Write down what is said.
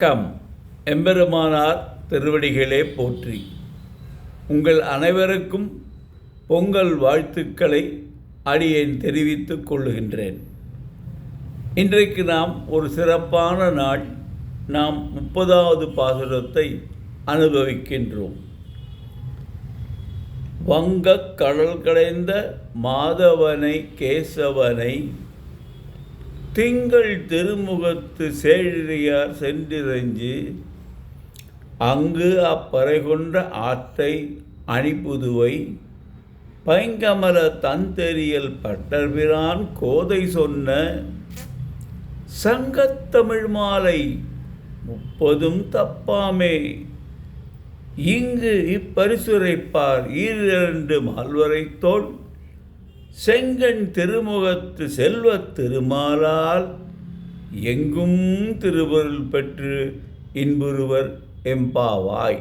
வணக்கம். எம்பெருமானார் திருவடிகளே போற்றி. உங்கள் அனைவருக்கும் பொங்கல் வாழ்த்துக்களை அடியேன் தெரிவித்துக் கொள்ளுகின்றேன். இன்றைக்கு நாம் ஒரு சிறப்பான நாள். நாம் 30வது பாசுரத்தை அனுபவிக்கின்றோம். வங்கக் கடல் கடைந்த மாதவனை கேசவனை திங்கள் திருமுகத்து சேழியார் சென்றிரஞ்சு அங்கு அப்பறை கொண்ட ஆற்றை அணிப்புதுவை பைங்கமல தந்தெறியல் பட்டர்பிரான் கோதை சொன்ன சங்கத்தமிழ் மாலை 30 தப்பாமே இங்கு இப்பரிசுரைப்பார் 2 மால்வரைத்தோள் செங்கண் திருமுகத்து செல்வத் திருமாலால் எங்கும் திருவருள் பெற்று இன்புறுவர் எம்பாவாய்.